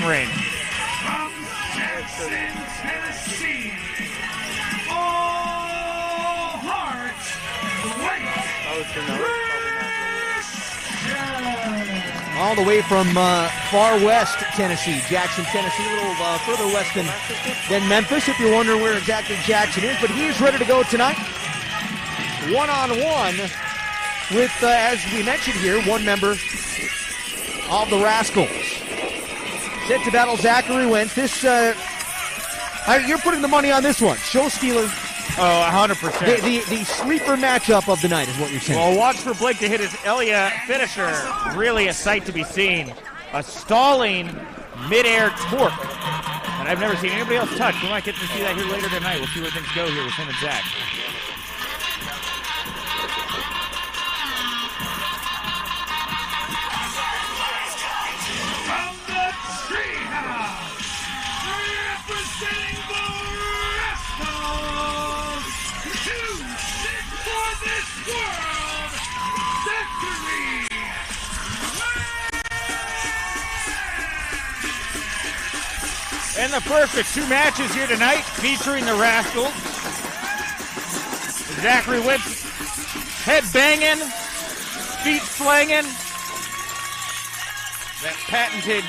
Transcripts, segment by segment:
striking range. From Jackson, Tennessee, all hearts, All the way from far west Tennessee, Jackson, Tennessee, a little further west than Memphis, if you're wondering where exactly Jackson is. But he's ready to go tonight. One-on-one with, as we mentioned here, one member of the Rascals. Set to battle Zachary Wentz. This, you're putting the money on this one. Show stealer. Oh, 100%. The sleeper matchup of the night is what you're saying. Well, watch for Blake to hit his Elia finisher. Really a sight to be seen. A stalling mid-air torque. And I've never seen anybody else touch. We might get to see that here later tonight. We'll see where things go here with him and Zach. from the treehouse, representing the Rascals, to sit for this world, Zachary. And the first of two matches here tonight featuring the Rascals. Zachary Wentz, head banging, feet slanging. That patented.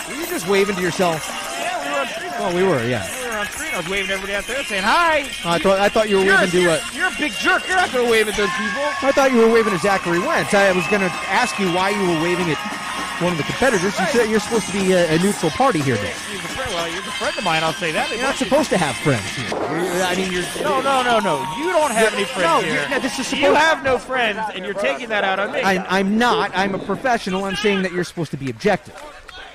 Were you just waving to yourself? Yeah, we were on screen. Oh, we were, yeah. We were on screen. I was waving to everybody out there saying hi. I thought you were waving to You're a big jerk. You're not going to wave at those people. I thought you were waving to Zachary Wentz. I was going to ask you why you were waving at one of the competitors. You said you're supposed to be a neutral party here, Dave. Well, you're a friend of mine, I'll say that. You're not supposed to have friends here. No. You don't have any friends here. You have no friends, and you're taking that out on me. I'm not. I'm a professional. I'm saying that you're supposed to be objective.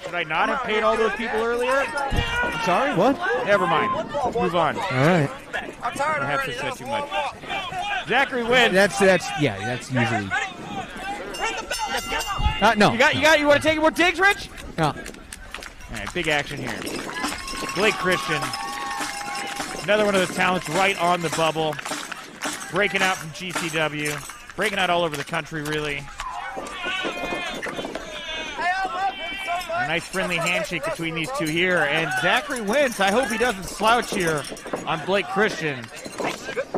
Should I not have paid all those people earlier? I'm sorry? What? Never mind. Let's move on. All right. Perhaps I said too much. Zachary Wentz. That's usually. No. You want to take more digs, Rich? No. All right, big action here. Blake Christian, another one of those talents right on the bubble, breaking out from GCW, breaking out all over the country, really. A nice friendly handshake between these two here, and Zachary Wentz, I hope he doesn't slouch here on Blake Christian.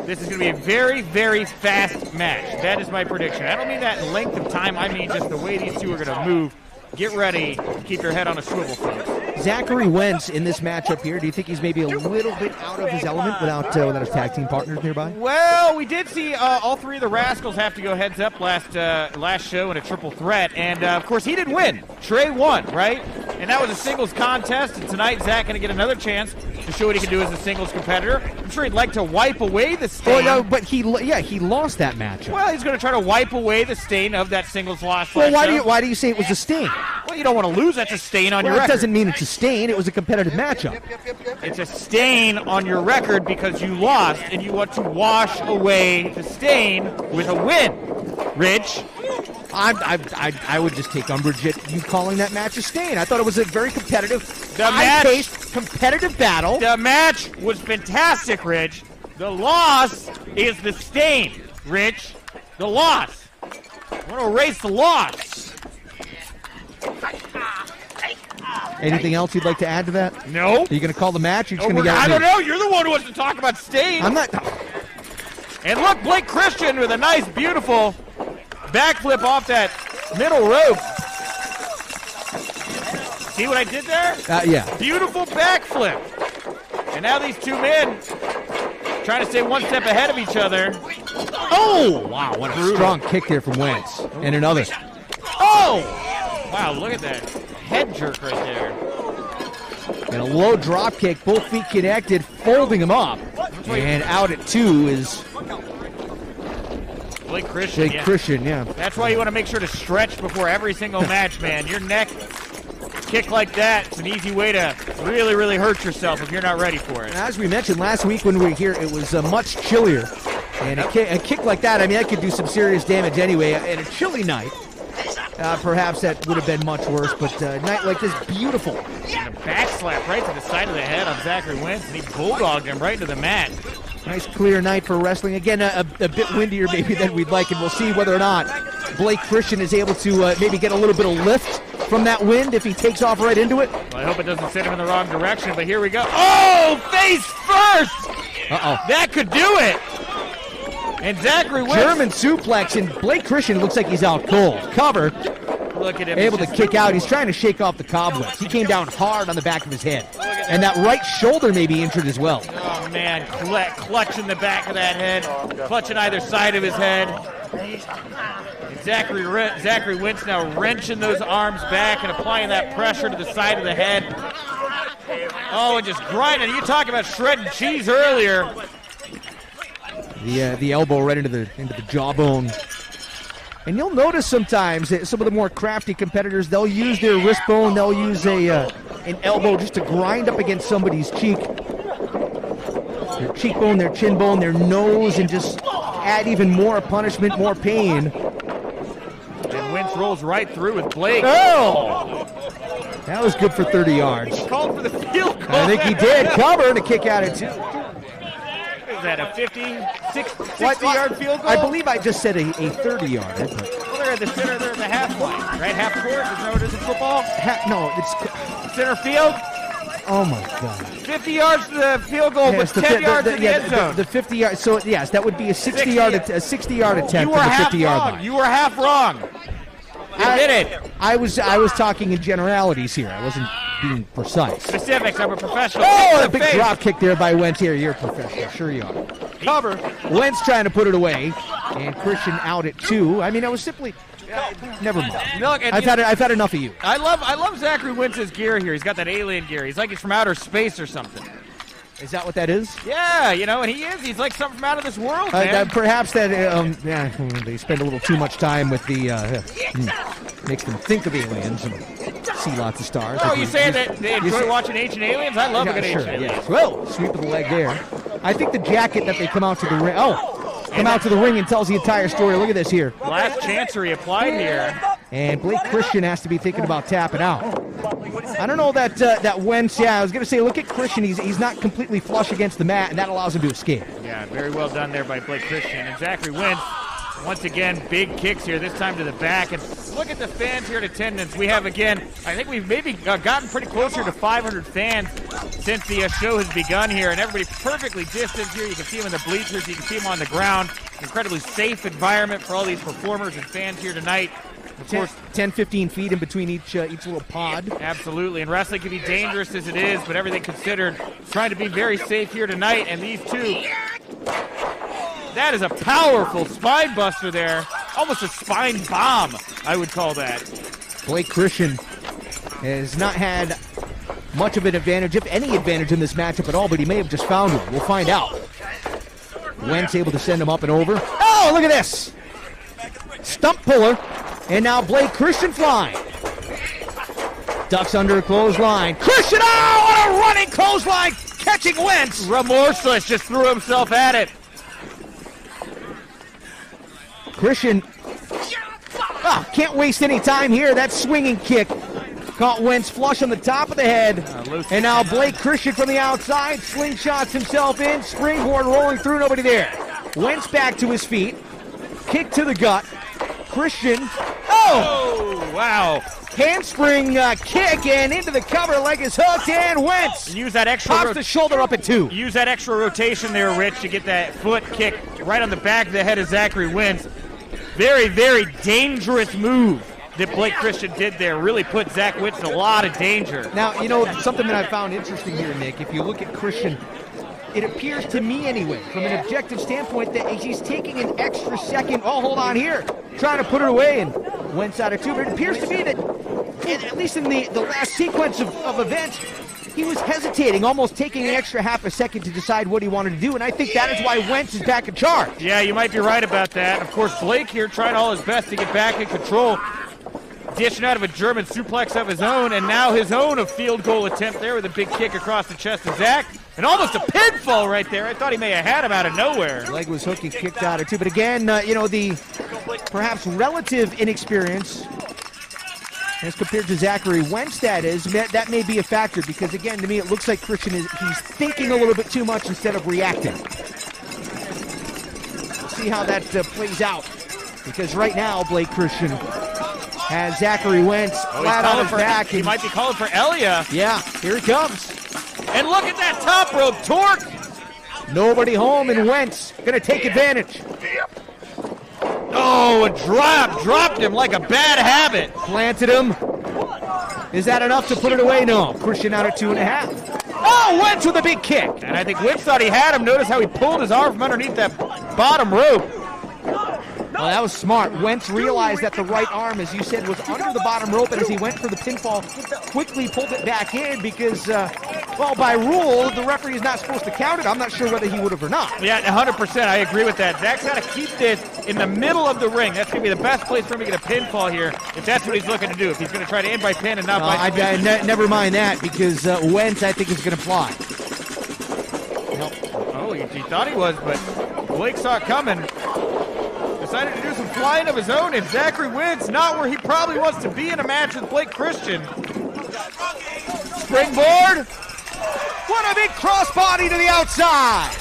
This is going to be a very, very fast match. That is my prediction. I don't mean that in length of time. I mean just the way these two are going to move. Get ready to keep your head on a swivel, folks. Zachary Wentz in this matchup here, do you think he's maybe a little bit out of his element without his tag team partners nearby? Well, we did see all three of the Rascals have to go heads up last show in a triple threat, and of course he didn't win. Trey won, right? And that was a singles contest, and tonight Zach going to get another chance to show what he can do as a singles competitor. I'm sure he'd like to wipe away the stain. Oh, no, but he lost that matchup. Well, he's going to try to wipe away the stain of that singles loss. Well, why do you say it was a stain? Well, you don't want to lose. That's a stain on your record. It doesn't mean it's a stain. It was a competitive matchup. It's a stain on your record because you lost, and you want to wash away the stain with a win. Rich? I would just take umbrage at you calling that match a stain. I thought it was a very competitive, high-paced, competitive battle. The match was fantastic, Rich. The loss is the stain, Rich. The loss. I want to erase the loss. Anything else you'd like to add to that? No. Are you going to call the match? Or you're just going to get I don't know. You're the one who wants to talk about stain. I'm not. And look, Blake Christian with a nice, beautiful backflip off that middle rope. See what I did there? Yeah. Beautiful backflip. And now these two men trying to stay one step ahead of each other. Oh, wow. What a strong kick there from Wentz. And another. Oh! Wow, look at that head jerk right there. And a low drop kick, both feet connected, folding him up. And out at two is Blake Christian. Christian, yeah. That's why you want to make sure to stretch before every single match, man. Your neck kick like that, it's an easy way to really, really hurt yourself if you're not ready for it. As we mentioned last week when we were here, it was much chillier. And a kick like that, I mean, that could do some serious damage anyway. And a chilly night, perhaps that would have been much worse. But a night like this, beautiful. And a back slap right to the side of the head on Zachary Wentz, and he bulldogged him right into the mat. Nice clear night for wrestling. Again, a bit windier maybe than we'd like, and we'll see whether or not Blake Christian is able to maybe get a little bit of lift from that wind if he takes off right into it? Well, I hope it doesn't send him in the wrong direction, but here we go. Oh, face first! Uh-oh. That could do it! And Zachary Wentz. German suplex, and Blake Christian looks like he's out cold. Cover. Look at him. Able to kick out. He's trying to shake off the cobwebs. He came down hard on the back of his head. And that right shoulder may be injured as well. Oh, man. Clutching the back of that head. Clutching either side of his head. And Zachary Wentz now wrenching those arms back and applying that pressure to the side of the head. Oh, and just grinding. You talking about shredding cheese earlier. The elbow right into the jawbone. And you'll notice sometimes that some of the more crafty competitors, they'll use their wrist bone, they'll use an elbow just to grind up against somebody's cheek. Their cheekbone, their chin bone, their nose, and just add even more punishment, more pain. And Wentz rolls right through with Blake. Oh! That was good for 30 yards. He called for the field goal. I think he did. Cover to kick out at 2. Is that a 60-yard field goal? I believe I just said a 30-yarder. Well, they're at the center, they're at the half line, right? Half court, isn't that what it is in football? No, it's Center field? Oh, my God. 50 yards to the field goal, Yes, but 10 yards in the end zone. The 50 yards. So, yes, that would be a 60-yard attempt you were from the half 50-yard wrong. line. You were half wrong. Admit it. I was talking in generalities here. I wasn't being precise. Specifics. I'm a professional. Oh, a big drop kick there by Wentz here. You're a professional. Sure you are. Cover. Wentz trying to put it away. And Christian out at 2. I mean, I was simply... never mind. Look, I've had enough of you. I love Zachary Wentz's gear here. He's got that alien gear. He's like he's from outer space or something. Is that what that is? Yeah, and he is. He's like something from out of this world, man. Perhaps that, they spend a little too much time with the, makes them think of aliens and see lots of stars. Oh, you saying that they enjoy watching Ancient Aliens? I love a good Ancient Aliens. Yes. Well, sweep of the leg there. I think the jacket that they come out to the ring, out to the ring and tells the entire story. Look at this here. Last chancery applied here. And Blake Christian has to be thinking about tapping out. I don't know that Wentz, I was going to say, look at Christian. He's not completely flush against the mat, and that allows him to escape. Yeah, very well done there by Blake Christian. And Zachary Wentz, once again, big kicks here, this time to the back. And look at the fans here in attendance. We have, again, I think we've maybe gotten pretty closer to 500 fans since the show has begun here. And everybody perfectly distanced here. You can see them in the bleachers. You can see them on the ground. Incredibly safe environment for all these performers and fans here tonight. Of course, 10, 15 feet in between each little pod. Absolutely, and wrestling can be dangerous as it is, but everything considered, trying to be very safe here tonight, and these two, that is a powerful spine buster there. Almost a spine bomb, I would call that. Blake Christian has not had much of an advantage, if any advantage in this matchup at all, but he may have just found one. We'll find out. Wentz able to send him up and over. Oh, look at this! Stump puller. And now Blake Christian flying. Ducks under a clothesline. Christian, what a running clothesline, catching Wentz. Remorseless, just threw himself at it. Christian, can't waste any time here. That swinging kick caught Wentz flush on the top of the head. And now Blake Christian from the outside slingshots himself in. Springboard rolling through, nobody there. Wentz back to his feet. Kick to the gut. Christian, oh, wow. Handspring kick and into the cover, leg is hooked, and Wentz use that extra pops the shoulder up at 2. Use that extra rotation there, Rich, to get that foot kick right on the back of the head of Zachary Wentz. Very, very dangerous move that Blake Christian did there. Really put Zach Wentz in a lot of danger. Now, something that I found interesting here, Nick, if you look at Christian, it appears to me anyway, from an objective standpoint, that he's taking an extra second. Oh, hold on here. Trying to put it away, and Wentz out of 2. But it appears to me that, at least in the last sequence of events, he was hesitating, almost taking an extra half a second to decide what he wanted to do. And I think that is why Wentz is back in charge. Yeah, you might be right about that. Of course, Blake here trying all his best to get back in control. Dishing out of a German suplex of his own, and now his own field goal attempt there with a big kick across the chest of Zach. And almost a pinfall right there. I thought he may have had him out of nowhere. Leg was hooked and kicked out of 2. But again, the perhaps relative inexperience as compared to Zachary Wentz, that may be a factor, because again, to me, it looks like Christian he's thinking a little bit too much instead of reacting. We'll see how that plays out, because right now, Blake Christian has Zachary Wentz flat on his back. He might be calling for Elia. Yeah, here he comes. And look at that top rope torque. Nobody home, and Wentz gonna take advantage. Oh, a drop. Dropped him like a bad habit. Planted him. Is that enough to put it away? No. Christian out at 2.5. Oh, Wentz with a big kick. And I think Wentz thought he had him. Notice how he pulled his arm from underneath that bottom rope. Well, that was smart. Wentz realized that the right arm, as you said, was under the bottom rope, and as he went for the pinfall, quickly pulled it back in because, well, by rule, the referee is not supposed to count it. I'm not sure whether he would have or not. Yeah, 100%. I agree with that. Zach's got to keep this in the middle of the ring. That's going to be the best place for him to get a pinfall here, if that's what he's looking to do. If he's going to try to end by pin and not by submission. Never mind that, because Wentz, I think, is going to fly. Nope. Oh, he thought he was, but Blake saw it coming. Decided to do some flying of his own, and Zachary Wentz not where he probably wants to be in a match with Blake Christian. Springboard. What a big crossbody to the outside.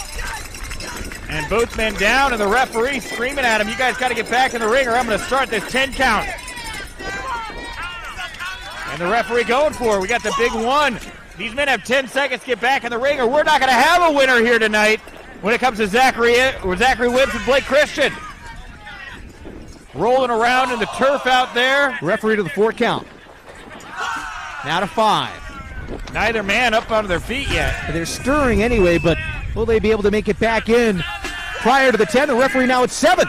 And both men down, and the referee screaming at him, you guys got to get back in the ring or I'm going to start this 10 count. And the referee going for it. We got the big one. These men have 10 seconds to get back in the ring or we're not going to have a winner here tonight when it comes to Zachary Wentz and Blake Christian. Rolling around in the turf out there. Referee to the 4 count. Now to 5. Neither man up onto their feet yet. They're stirring anyway, but will they be able to make it back in prior to the 10? The referee now at 7.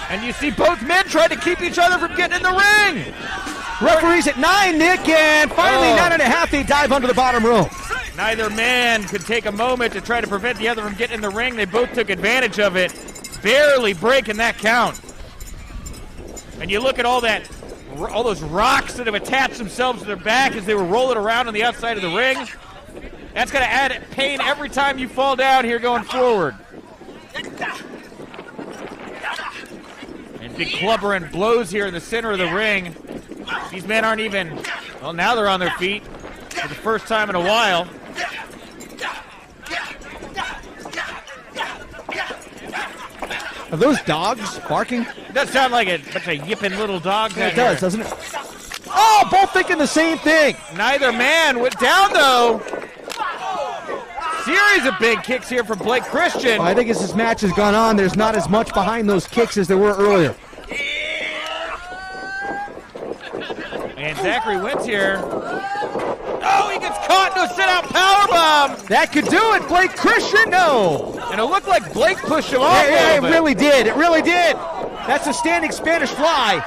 And you see both men trying to keep each other from getting in the ring. Referee's at 9, Nick, and finally 9.5, they dive under the bottom rope. Neither man could take a moment to try to prevent the other from getting in the ring. They both took advantage of it, barely breaking that count. And you look at all those rocks that have attached themselves to their back as they were rolling around on the outside of the ring. That's going to add pain every time you fall down here going forward. And big clubbering blows here in the center of the ring. These men aren't even, well, now they're on their feet for the first time in a while. Are those dogs barking? It does sound like a bunch of yipping little dogs. Yeah, it does, doesn't it? Oh, both thinking the same thing. Neither man went down, though. Series of big kicks here from Blake Christian. Well, I think as this match has gone on, there's not as much behind those kicks as there were earlier. And Zachary Wentz here. Oh, he gets caught in a sit-out powerbomb. That could do it. Blake Christian, no. And it looked like Blake pushed him off. Yeah, it really did. It really did. That's a standing Spanish fly.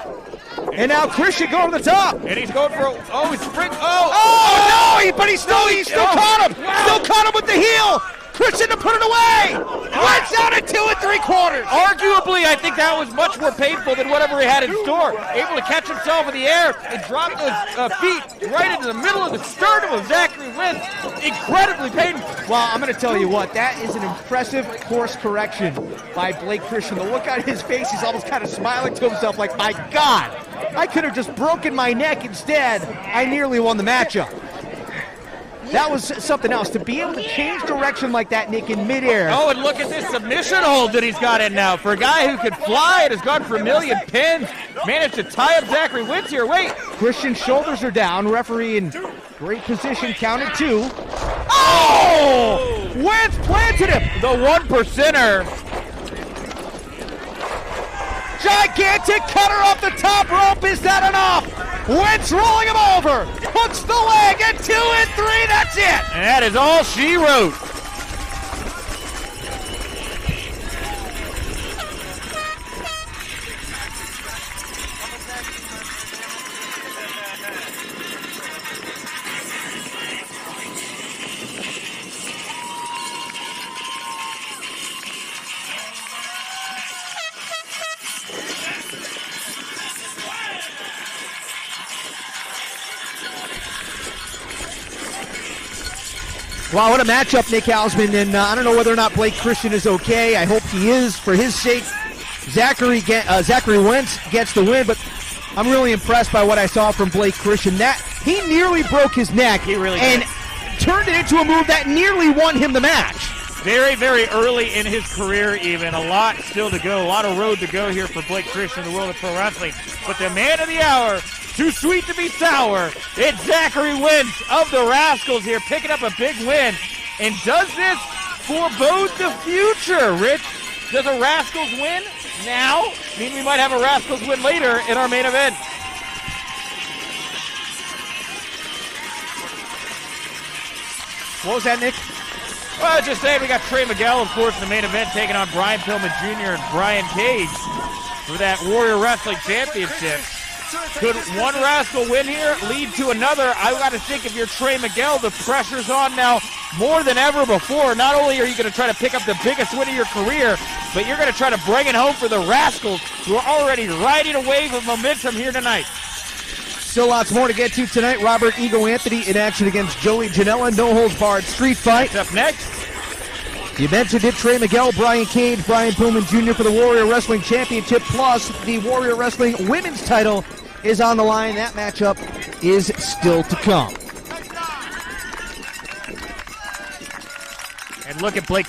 And now Christian going to the top. And he's going for he's spring. No, but he still caught him. Wow. Still caught him with the heel. Christian to put it away. Wentz out at 2 3/4. Arguably, I think that was much more painful than whatever he had in store. Able to catch himself in the air and drop those feet right into the middle of the sternum of Zachary Wentz. Incredibly painful. Well, I'm going to tell you what, that is an impressive course correction by Blake Christian. The look on his face, he's almost kind of smiling to himself like, my God, I could have just broken my neck. Instead, I nearly won the matchup. That was something else. To be able to change direction like that, Nick, in midair. Oh, and look at this submission hold that he's got in now. For a guy who can fly and has gone for a million pins, managed to tie up Zachary Wentz here. Wait. Christian's shoulders are down. Referee in great position, counted 2. Oh! Wentz planted him. The 1%er. Gigantic cutter off the top rope. Is that enough? Wentz rolling him over. Hooks the leg at 2 and 3. That's it. And that is all she wrote. Wow, what a matchup, Nick Hausman, and I don't know whether or not Blake Christian is okay. I hope he is for his sake. Zachary Wentz gets the win, but I'm really impressed by what I saw from Blake Christian. That he nearly broke his neck He really and did. turned it into a move that nearly won him the match. Very, very early in his career even. A lot still to go. A lot of road to go here for Blake Christian in the world of pro wrestling. But the man of the hour, too sweet to be sour, it's Zachary Wentz of the Rascals here, picking up a big win. And does this forebode the future, Rich? Does a Rascals win now mean we might have a Rascals win later in our main event? What was that, Nick? Well, just saying, we got Trey Miguel, of course, in the main event, taking on Brian Pillman Jr. and Brian Cage for that Warrior Wrestling Championship. Could one Rascal win here lead to another? I got to think if you're Trey Miguel, the pressure's on now more than ever before. Not only are you going to try to pick up the biggest win of your career, but you're going to try to bring it home for the Rascals, who are already riding a wave of momentum here tonight. Still lots more to get to tonight. Robert Ego Anthony in action against Joey Janela. No holds barred street fight. Up next. You mentioned it, Trey Miguel, Brian Cage, Brian Pillman Jr. for the Warrior Wrestling Championship, plus the Warrior Wrestling Women's title is on the line. That matchup is still to come. And look at Blake